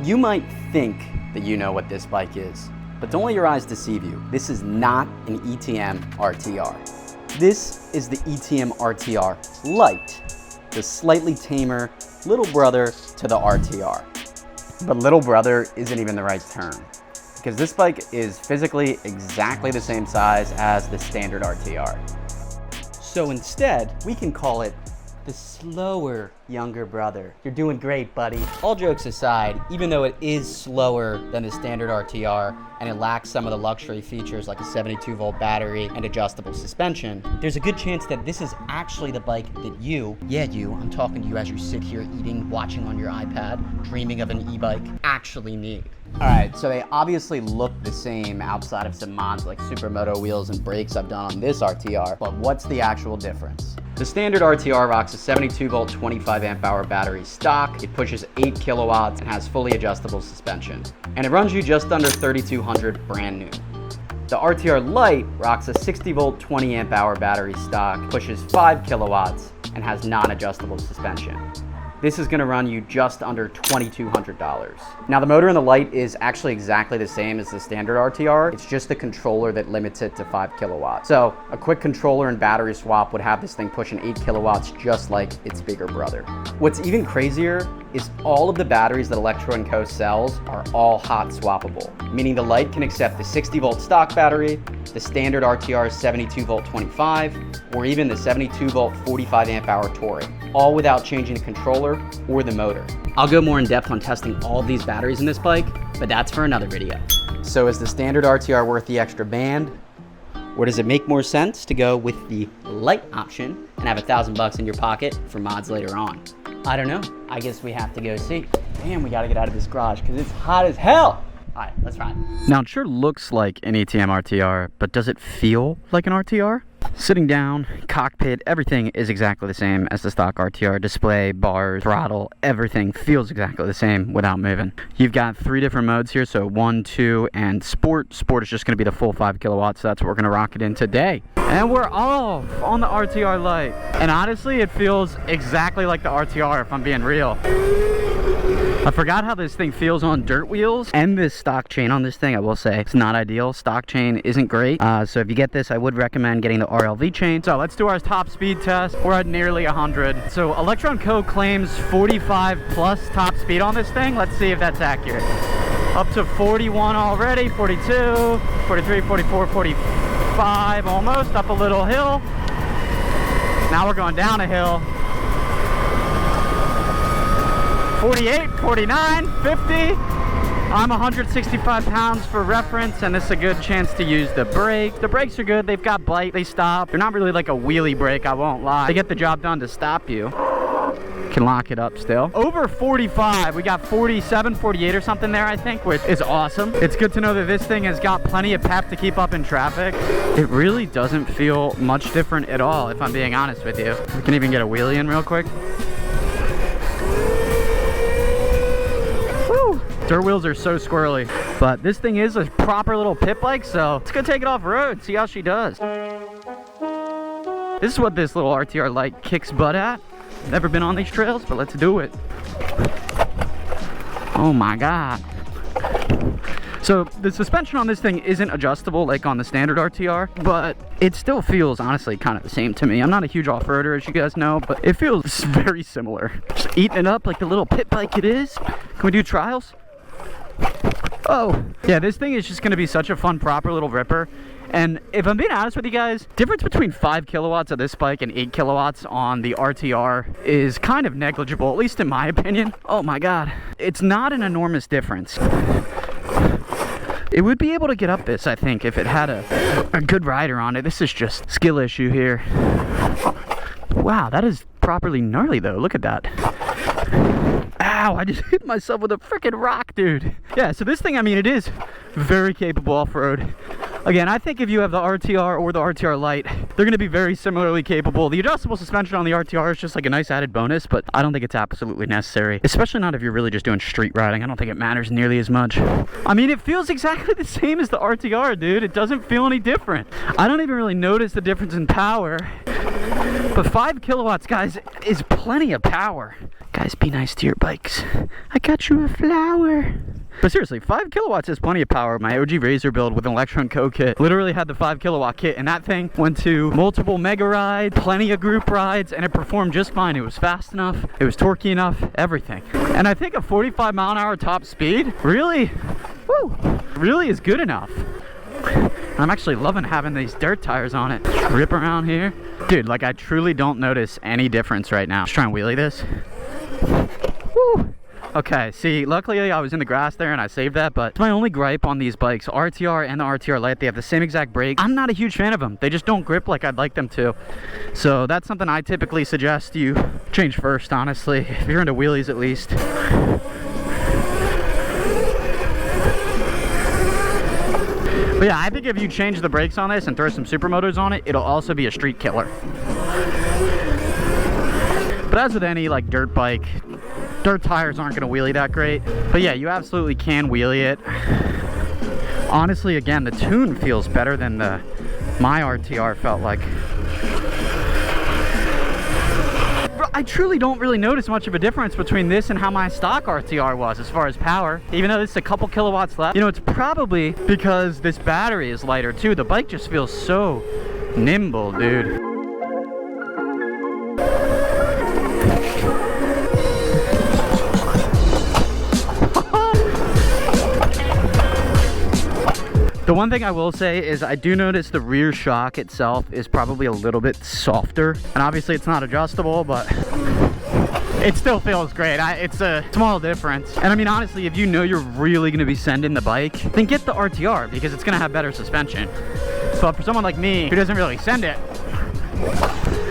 You might think that you know what this bike is, but don't let your eyes deceive you. This is not an ETM RTR. This is the ETM RTR Light, the slightly tamer little brother to the RTR. But little brother isn't even the right term, because this bike is physically exactly the same size as the standard RTR. So instead, we can call it the slower younger brother. You're doing great, buddy. All jokes aside, even though it is slower than the standard RTR and it lacks some of the luxury features like a 72-volt battery and adjustable suspension, there's a good chance that this is actually the bike that you, I'm talking to you as you sit here eating, watching on your iPad, dreaming of an e-bike, actually need. All right, so they obviously look the same outside of some mods like Supermoto wheels and brakes I've done on this RTR, but what's the actual difference? The standard RTR rocks a 72-volt 25-amp-hour battery stock. It pushes 8 kilowatts and has fully adjustable suspension. And it runs you just under 3,200 brand new. The RTR Light rocks a 60-volt 20-amp-hour battery stock, pushes 5 kilowatts, and has non-adjustable suspension. This is gonna run you just under $2,200. Now the motor in the Light is actually exactly the same as the standard RTR. It's just the controller that limits it to 5 kilowatts. So a quick controller and battery swap would have this thing pushing 8 kilowatts just like its bigger brother. What's even crazier is all of the batteries that Electro & Co sells are all hot swappable, meaning the Light can accept the 60-volt stock battery, the standard RTR's 72-volt 25, or even the 72-volt 45-amp-hour Touring, all without changing the controller or the motor. I'll go more in depth on testing all of these batteries in this bike, but that's for another video. So is the standard RTR worth the extra band? Or does it make more sense to go with the Light option and have $1,000 in your pocket for mods later on? I don't know. I guess we have to go see. Damn, we gotta get out of this garage because it's hot as hell. All right, let's ride. Now it sure looks like an ETM RTR, but does it feel like an RTR? Sitting down, cockpit, everything is exactly the same as the stock RTR. Display, bars, throttle, everything feels exactly the same without moving. You've got 3 different modes here, so 1, 2, and Sport. Sport is just gonna be the full 5 kilowatts, so that's what we're gonna rock it in today. And we're off on the RTR Light. And honestly, it feels exactly like the RTR if I'm being real. I forgot how this thing feels on dirt wheels, and this stock chain on this thing, I will say, it's not ideal. Stock chain isn't great. So if you get this, I would recommend getting the RLV chain. So let's do our top speed test. We're at nearly 100. So Electro & Co claims 45 plus top speed on this thing. Let's see if that's accurate. Up to 41 already, 42, 43, 44, 45, almost up a little hill. Now we're going down a hill. 48, 49, 50. I'm 165 pounds for reference, and this is a good chance to use the brake. The brakes are good, they've got bite, they stop. They're not really like a wheelie brake, I won't lie. They get the job done to stop you. Can lock it up still. Over 45, we got 47, 48 or something there, I think, which is awesome. It's good to know that this thing has got plenty of pep to keep up in traffic. It really doesn't feel much different at all, if I'm being honest with you. We can even get a wheelie in real quick. Dirt wheels are so squirrely, but this thing is a proper little pit bike, so let's go take it off road, see how she does. This is what this little RTR Light kicks butt at. Never been on these trails, but let's do it. Oh my God. So the suspension on this thing isn't adjustable like on the standard RTR, but it still feels honestly kind of the same to me. I'm not a huge off-roader, as you guys know, but it feels very similar. Just eating it up like the little pit bike it is. Can we do trials? Oh, yeah, this thing is just gonna be such a fun, proper little ripper. And if I'm being honest with you guys, difference between 5 kilowatts of this bike and 8 kilowatts on the RTR is kind of negligible, at least in my opinion. Oh my God, it's not an enormous difference. It would be able to get up this, I think, if it had a good rider on it. This is just skill issue here. Wow, that is properly gnarly though, look at that. Ow, I just hit myself with a freaking rock, dude. Yeah, so this thing, I mean, it is very capable off-road. Again, I think if you have the RTR or the RTR Light, they're going to be very similarly capable. The adjustable suspension on the RTR is just like a nice added bonus, but I don't think it's absolutely necessary, especially not if you're really just doing street riding. I don't think it matters nearly as much. I mean, it feels exactly the same as the RTR, dude. It doesn't feel any different. I don't even really notice the difference in power, but 5 kilowatts, guys, is plenty of power. Guys, be nice to your bikes. I got you a flower. But seriously, 5 kilowatts is plenty of power. My OG Razor build with an Electron Co kit literally had the 5 kilowatt kit, and that thing went to multiple mega rides, plenty of group rides, and it performed just fine. It was fast enough, it was torquey enough, everything. And I think a 45 mile an hour top speed really is good enough. I'm actually loving having these dirt tires on it. Rip around here. Dude, like I truly don't notice any difference right now. Just try and wheelie this. Woo! Okay, see, luckily I was in the grass there and I saved that, but it's my only gripe on these bikes. RTR and the RTR Light, they have the same exact brakes. I'm not a huge fan of them. They just don't grip like I'd like them to. So that's something I typically suggest you change first, honestly, if you're into wheelies at least. But yeah, I think if you change the brakes on this and throw some supermotors on it, it'll also be a street killer. But as with any like dirt bike, dirt tires aren't going to wheelie that great. But yeah, you absolutely can wheelie it. Honestly, again, the tune feels better than my RTR felt like. I truly don't really notice much of a difference between this and how my stock RTR was as far as power. Even though this is a couple kilowatts left. You know, it's probably because this battery is lighter too. The bike just feels so nimble, dude. The one thing I will say is I do notice the rear shock itself is probably a little bit softer. And obviously it's not adjustable, but it still feels great. It's a small difference. And I mean, honestly, if you know you're really gonna be sending the bike, then get the RTR because it's gonna have better suspension. But for someone like me who doesn't really send it,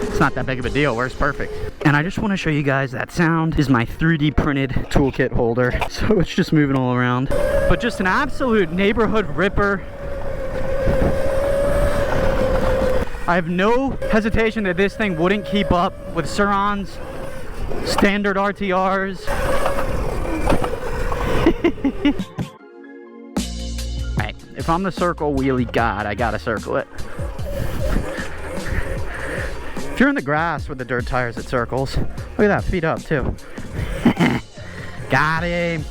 it's not that big of a deal. Works perfect. And I just want to show you guys that sound is my 3D printed toolkit holder. So it's just moving all around. But just an absolute neighborhood ripper. I have no hesitation that this thing wouldn't keep up with Sur-Ron's standard RTRs. Alright, if I'm the circle wheelie god, I gotta circle it. If you're in the grass with the dirt tires, it circles. Look at that, feet up too. Got him.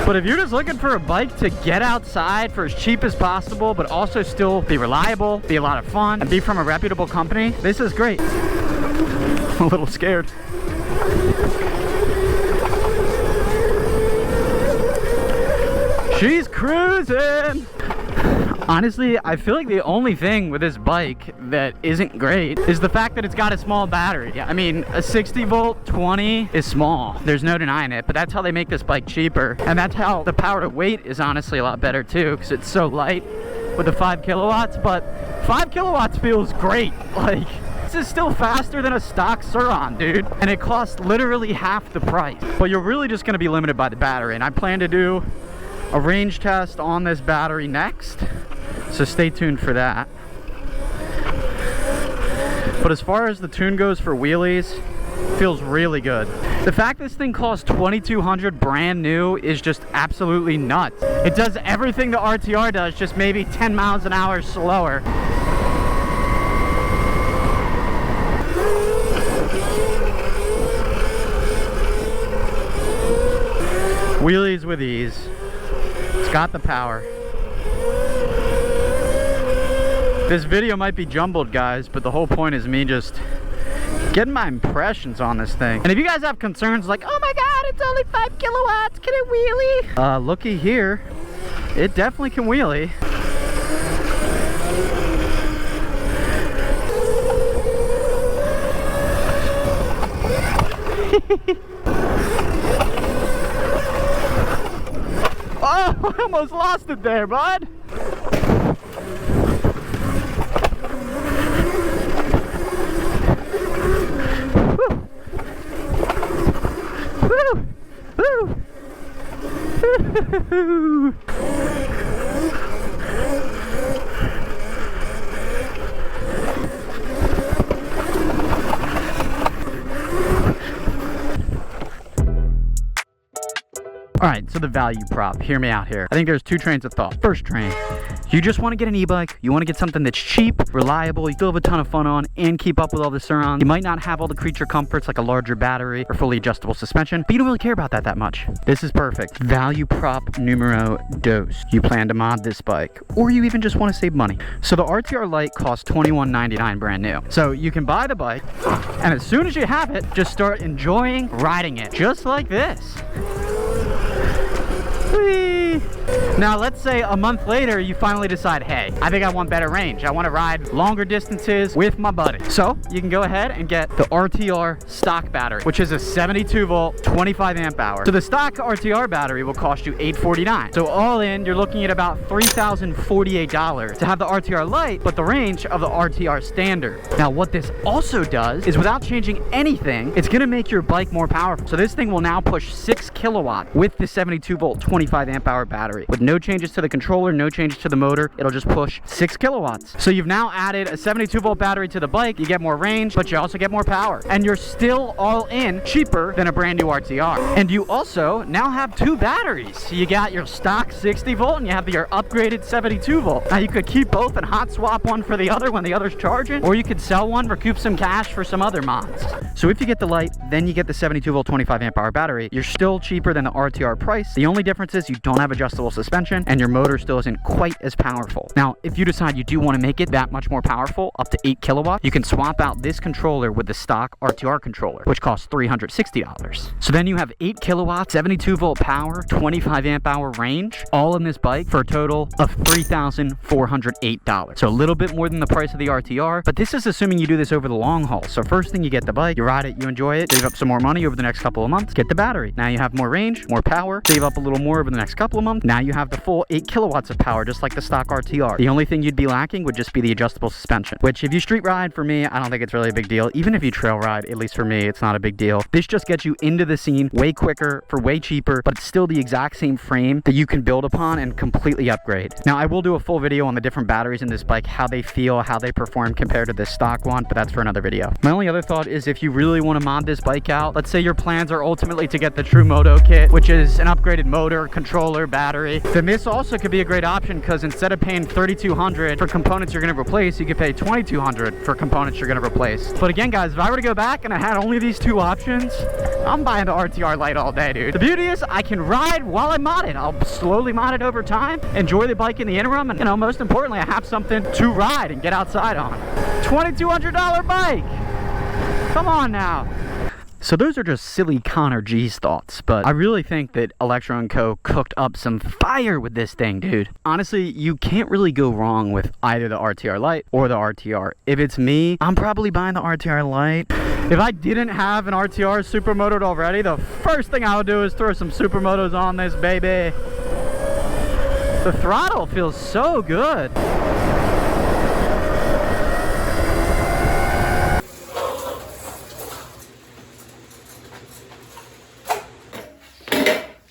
But if you're just looking for a bike to get outside for as cheap as possible, but also still be reliable, be a lot of fun, and be from a reputable company, this is great. I'm a little scared. She's cruising. Honestly, I feel like the only thing with this bike that isn't great is the fact that it's got a small battery. I mean, a 60 volt 20 is small. There's no denying it, but that's how they make this bike cheaper. And that's how the power to weight is honestly a lot better too, because it's so light with the 5 kilowatts. But 5 kilowatts feels great. Like, this is still faster than a stock Sur-Ron, dude. And it costs literally half the price. But you're really just gonna be limited by the battery. And I plan to do a range test on this battery next. So stay tuned for that. But as far as the tune goes for wheelies, feels really good. The fact this thing costs $2,200 brand new is just absolutely nuts. It does everything the RTR does, just maybe 10 miles an hour slower. Wheelies with ease. It's got the power. This video might be jumbled, guys, but the whole point is me just getting my impressions on this thing. And if you guys have concerns like, oh my god, it's only 5 kilowatts, can it wheelie? Looky here, it definitely can wheelie. Oh, I almost lost it there, bud. Alright, so the value prop, hear me out here. I think there's 2 trains of thought. First train, You just want to get an e-bike, you want to get something that's cheap, reliable, you still have a ton of fun on, and keep up with all the surround. You might not have all the creature comforts like a larger battery or fully adjustable suspension, but you don't really care about that much. This is perfect. Value prop numero dos. You plan to mod this bike, or you even just want to save money. So the RTR Light costs $21.99 brand new. So you can buy the bike, and as soon as you have it, just start enjoying riding it, just like this. Whee! Now let's say a month later you finally decide, hey, I think I want better range. I want to ride longer distances with my buddy. So you can go ahead and get the RTR stock battery, which is a 72 volt, 25 amp hour. So the stock RTR battery will cost you $849. So all in, you're looking at about $3,048 to have the RTR Light, but the range of the RTR standard. Now what this also does is without changing anything, it's going to make your bike more powerful. So this thing will now push 6 kilowatt with the 72 volt, 25 amp hour battery. With no changes to the controller, no changes to the motor, it'll just push 6 kilowatts. So you've now added a 72 volt battery to the bike, you get more range, but you also get more power. And you're still all in cheaper than a brand new RTR. And you also now have 2 batteries. You got your stock 60 volt and you have your upgraded 72 volt. Now you could keep both and hot swap one for the other when the other's charging, or you could sell one, recoup some cash for some other mods. So if you get the Light, then you get the 72 volt 25 amp hour battery, you're still cheaper than the RTR price. The only difference is you don't have adjustable suspension and your motor still isn't quite as powerful. Now, if you decide you do want to make it that much more powerful, up to 8 kilowatts, you can swap out this controller with the stock RTR controller, which costs $360. So then you have 8 kilowatts, 72 volt power, 25 amp hour range, all in this bike for a total of $3,408. So a little bit more than the price of the RTR, but this is assuming you do this over the long haul. So first thing, you get the bike, you ride it, you enjoy it, save up some more money over the next couple of months, get the battery. Now you have more range, more power, save up a little more over the next couple of months. Now you have the full 8 kilowatts of power, just like the stock RTR. The only thing you'd be lacking would just be the adjustable suspension, which if you street ride, for me, I don't think it's really a big deal. Even if you trail ride, at least for me, it's not a big deal. This just gets you into the scene way quicker for way cheaper, but it's still the exact same frame that you can build upon and completely upgrade. Now, I will do a full video on the different batteries in this bike, how they feel, how they perform compared to the stock one, but that's for another video. My only other thought is if you really want to mod this bike out, let's say your plans are ultimately to get the True Moto kit, which is an upgraded motor, controller, battery, then this also could be a great option because instead of paying $3,200 for components you're going to replace, you could pay $2,200 for components you're going to replace. But again, guys, if I were to go back and I had only these 2 options, I'm buying the RTR Light all day, dude. The beauty is I can ride while I mod it. I'll slowly mod it over time, enjoy the bike in the interim, and, you know, most importantly, I have something to ride and get outside on. $2,200 bike! Come on now. So those are just silly ConnorG's thoughts, but I really think that Electro & Co. cooked up some fire with this thing, dude. Honestly, you can't really go wrong with either the RTR Light or the RTR. If it's me, I'm probably buying the RTR Light. If I didn't have an RTR supermotoed already, the first thing I would do is throw some supermotos on this baby. The throttle feels so good.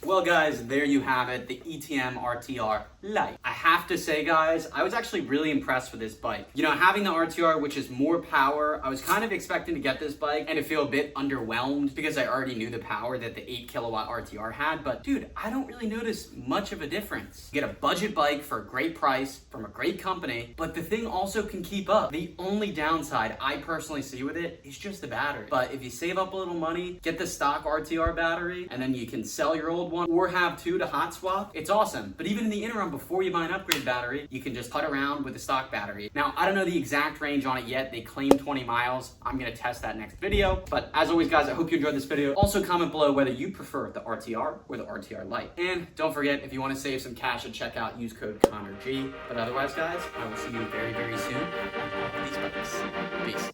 Well guys, there you have it, the ETM RTR Light. I have to say guys, I was actually really impressed with this bike. You know, having the RTR, which is more power, I was kind of expecting to get this bike and to feel a bit underwhelmed because I already knew the power that the 8 kilowatt RTR had, but dude, I don't really notice much of a difference. You get a budget bike for a great price from a great company, but the thing also can keep up. The only downside I personally see with it is just the battery. But if you save up a little money, get the stock RTR battery, and then you can sell your old one or have 2 to hot swap, it's awesome. But even in the interim, before you buy an upgrade battery, you can just putt around with the stock battery. Now, I don't know the exact range on it yet. They claim 20 miles. I'm gonna test that next video. But as always, guys, I hope you enjoyed this video. Also comment below whether you prefer the RTR or the RTR Light. And don't forget, if you wanna save some cash at checkout, use code ConnorG. But otherwise, guys, I will see you very, very soon on these bikes. Peace.